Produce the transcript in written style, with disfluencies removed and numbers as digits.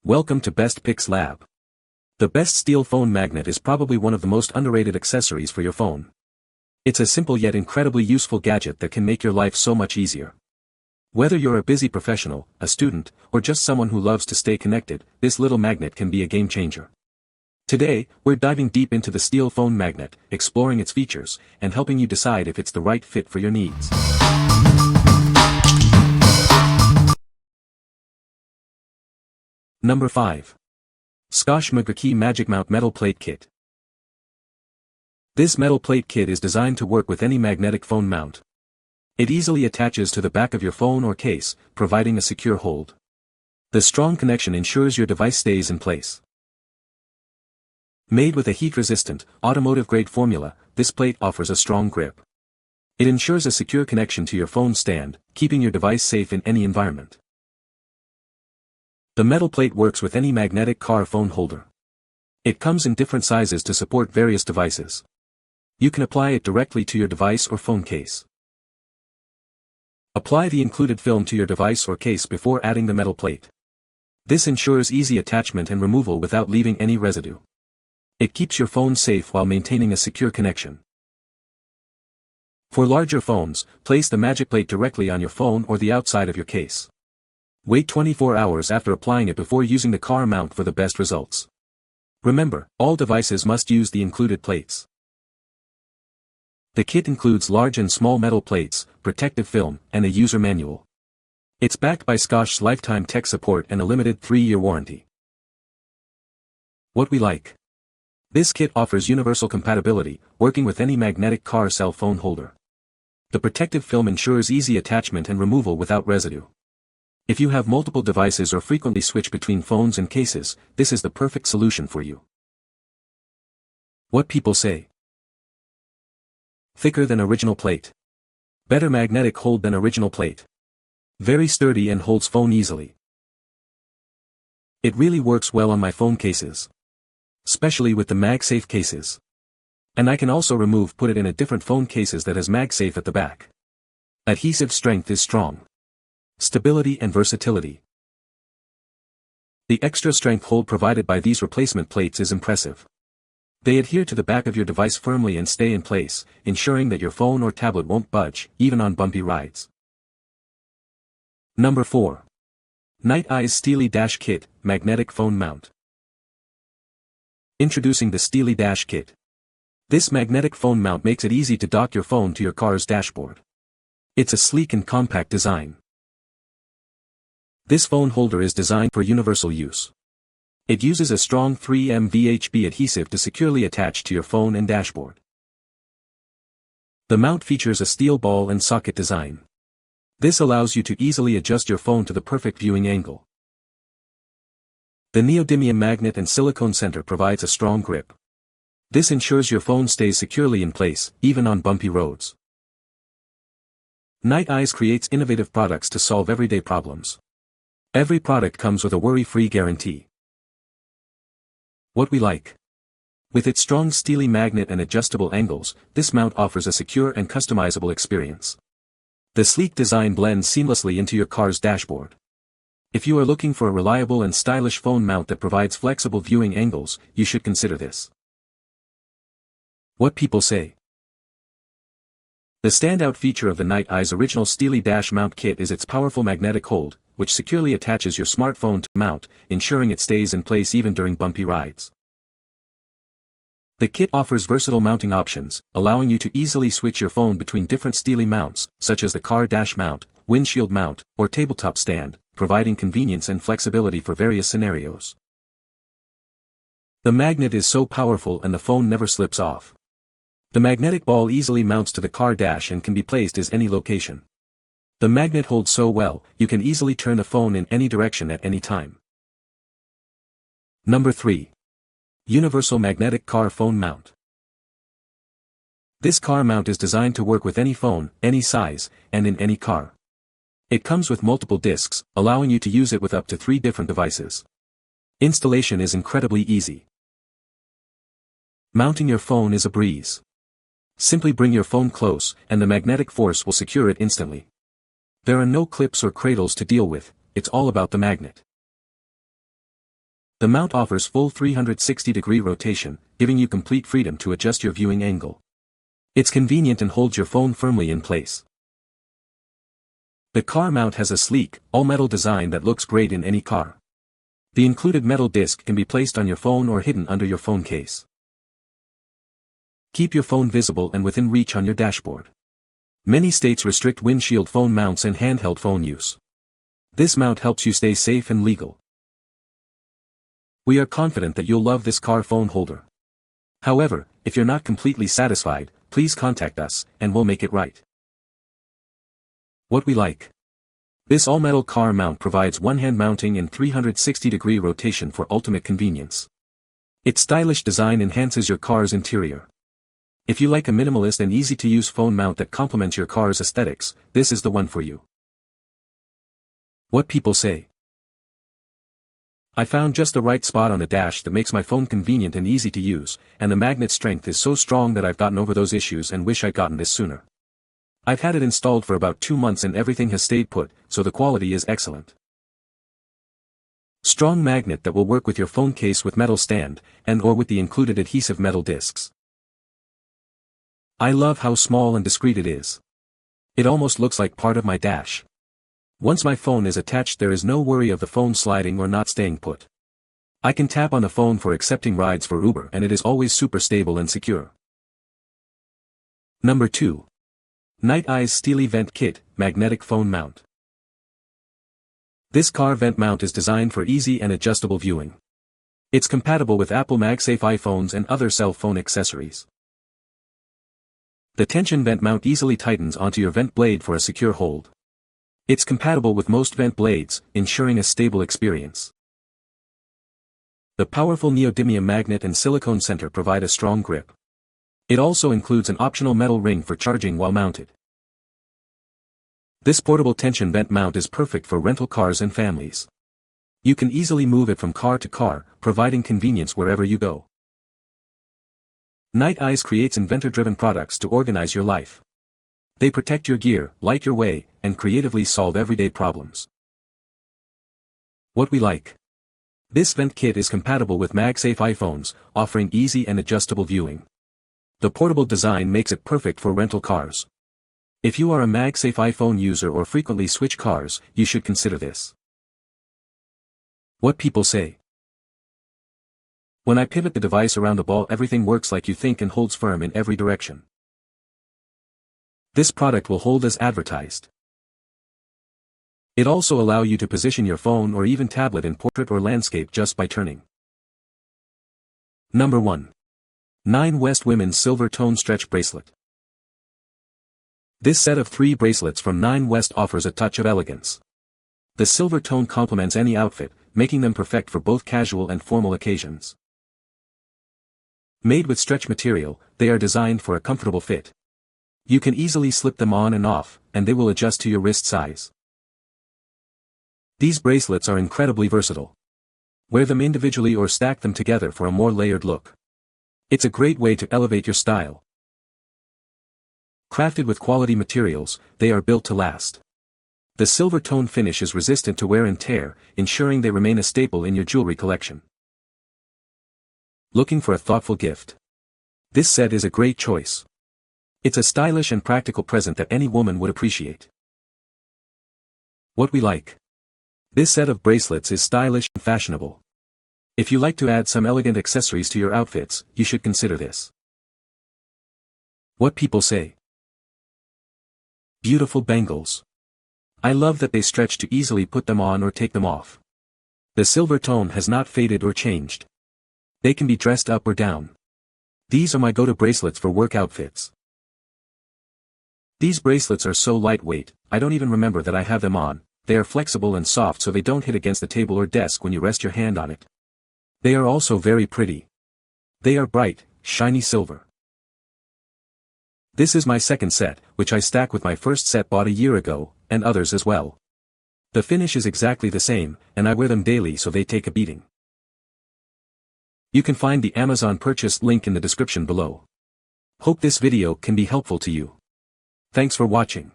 Welcome to Best Picks Lab. The best Steele Phone Magnet is probably one of the most underrated accessories for your phone. It's a simple yet incredibly useful gadget that can make your life so much easier. Whether you're a busy professional, a student, or just someone who loves to stay connected, this little magnet can be a game changer. Today, we're diving deep into the Steele Phone Magnet, exploring its features, and helping you decide if it's the right fit for your needs. Number 5. Scosche MAGRKI MagicMount Metal Plate Kit. This metal plate kit is designed to work with any magnetic phone mount. It easily attaches to the back of your phone or case, providing a secure hold. The strong connection ensures your device stays in place. Made with a heat-resistant, automotive-grade formula, this plate offers a strong grip. It ensures a secure connection to your phone stand, keeping your device safe in any environment. The metal plate works with any magnetic car phone holder. It comes in different sizes to support various devices. You can apply it directly to your device or phone case. Apply the included film to your device or case before adding the metal plate. This ensures easy attachment and removal without leaving any residue. It keeps your phone safe while maintaining a secure connection. For larger phones, place the magic plate directly on your phone or the outside of your case. Wait 24 hours after applying it before using the car mount for the best results. Remember, all devices must use the included plates. The kit includes large and small metal plates, protective film, and a user manual. It's backed by Scosche's lifetime tech support and a limited 3-year warranty. What we like. This kit offers universal compatibility, working with any magnetic car cell phone holder. The protective film ensures easy attachment and removal without residue. If you have multiple devices or frequently switch between phones and cases, this is the perfect solution for you. What people say. Thicker than original plate. Better magnetic hold than original plate. Very sturdy and holds phone easily. It really works well on my phone cases. Especially with the MagSafe cases. And I can also put it in a different phone cases that has MagSafe at the back. Adhesive strength is strong. Stability and versatility. The extra strength hold provided by these replacement plates is impressive. They adhere to the back of your device firmly and stay in place, ensuring that your phone or tablet won't budge, even on bumpy rides. Number 4. Nite Steelie Dash Kit, Magnetic Phone Mount. Introducing the Steelie Dash Kit. This magnetic phone mount makes it easy to dock your phone to your car's dashboard. It's a sleek and compact design. This phone holder is designed for universal use. It uses a strong 3M VHB adhesive to securely attach to your phone and dashboard. The mount features a steel ball and socket design. This allows you to easily adjust your phone to the perfect viewing angle. The neodymium magnet and silicone center provides a strong grip. This ensures your phone stays securely in place, even on bumpy roads. Nite creates innovative products to solve everyday problems. Every product comes with a worry-free guarantee. What we like. With its strong Steelie magnet and adjustable angles, this mount offers a secure and customizable experience. The sleek design blends seamlessly into your car's dashboard. If you are looking for a reliable and stylish phone mount that provides flexible viewing angles, you should consider this. What people say. The standout feature of the Nite's original Steelie Dash Mount Kit is its powerful magnetic hold, which securely attaches your smartphone to the mount, ensuring it stays in place even during bumpy rides. The kit offers versatile mounting options, allowing you to easily switch your phone between different Steelie mounts, such as the car dash mount, windshield mount, or tabletop stand, providing convenience and flexibility for various scenarios. The magnet is so powerful and the phone never slips off. The magnetic ball easily mounts to the car dash and can be placed at any location. The magnet holds so well, you can easily turn the phone in any direction at any time. Number 3. Universal Magnetic Car Phone Mount. This car mount is designed to work with any phone, any size, and in any car. It comes with multiple discs, allowing you to use it with up to 3 different devices. Installation is incredibly easy. Mounting your phone is a breeze. Simply bring your phone close, and the magnetic force will secure it instantly. There are no clips or cradles to deal with, it's all about the magnet. The mount offers full 360-degree rotation, giving you complete freedom to adjust your viewing angle. It's convenient and holds your phone firmly in place. The car mount has a sleek, all-metal design that looks great in any car. The included metal disc can be placed on your phone or hidden under your phone case. Keep your phone visible and within reach on your dashboard. Many states restrict windshield phone mounts and handheld phone use. This mount helps you stay safe and legal. We are confident that you'll love this car phone holder. However, if you're not completely satisfied, please contact us, and we'll make it right. What we like. This all-metal car mount provides one-hand mounting and 360-degree rotation for ultimate convenience. Its stylish design enhances your car's interior. If you like a minimalist and easy-to-use phone mount that complements your car's aesthetics, this is the one for you. What people say. I found just the right spot on the dash that makes my phone convenient and easy to use, and the magnet strength is so strong that I've gotten over those issues and wish I'd gotten this sooner. I've had it installed for about 2 months and everything has stayed put, so the quality is excellent. Strong magnet that will work with your phone case with metal stand, and/or with the included adhesive metal discs. I love how small and discreet it is. It almost looks like part of my dash. Once my phone is attached, there is no worry of the phone sliding or not staying put. I can tap on the phone for accepting rides for Uber and it is always super stable and secure. Number 2. Nite's Steelie Vent Kit, Magnetic Phone Mount. This car vent mount is designed for easy and adjustable viewing. It's compatible with Apple MagSafe iPhones and other cell phone accessories. The tension vent mount easily tightens onto your vent blade for a secure hold. It's compatible with most vent blades, ensuring a stable experience. The powerful neodymium magnet and silicone center provide a strong grip. It also includes an optional metal ring for charging while mounted. This portable tension vent mount is perfect for rental cars and families. You can easily move it from car to car, providing convenience wherever you go. Nite creates inventor-driven products to organize your life. They protect your gear, light your way, and creatively solve everyday problems. What we like. This vent kit is compatible with MagSafe iPhones, offering easy and adjustable viewing. The portable design makes it perfect for rental cars. If you are a MagSafe iPhone user or frequently switch cars, you should consider this. What people say. When I pivot the device around the ball, everything works like you think and holds firm in every direction. This product will hold as advertised. It also allows you to position your phone or even tablet in portrait or landscape just by turning. Number 1. 9 West Women's Silver Tone Stretch Bracelet. This set of 3 bracelets from 9 West offers a touch of elegance. The silver tone complements any outfit, making them perfect for both casual and formal occasions. Made with stretch material, they are designed for a comfortable fit. You can easily slip them on and off, and they will adjust to your wrist size. These bracelets are incredibly versatile. Wear them individually or stack them together for a more layered look. It's a great way to elevate your style. Crafted with quality materials, they are built to last. The silver tone finish is resistant to wear and tear, ensuring they remain a staple in your jewelry collection. Looking for a thoughtful gift? This set is a great choice. It's a stylish and practical present that any woman would appreciate. What we like. This set of bracelets is stylish and fashionable. If you like to add some elegant accessories to your outfits, you should consider this. What people say. Beautiful bangles. I love that they stretch to easily put them on or take them off. The silver tone has not faded or changed. They can be dressed up or down. These are my go-to bracelets for work outfits. These bracelets are so lightweight, I don't even remember that I have them on. They are flexible and soft so they don't hit against the table or desk when you rest your hand on it. They are also very pretty. They are bright, shiny silver. This is my second set, which I stack with my first set bought a year ago, and others as well. The finish is exactly the same, and I wear them daily so they take a beating. You can find the Amazon purchase link in the description below. Hope this video can be helpful to you. Thanks for watching.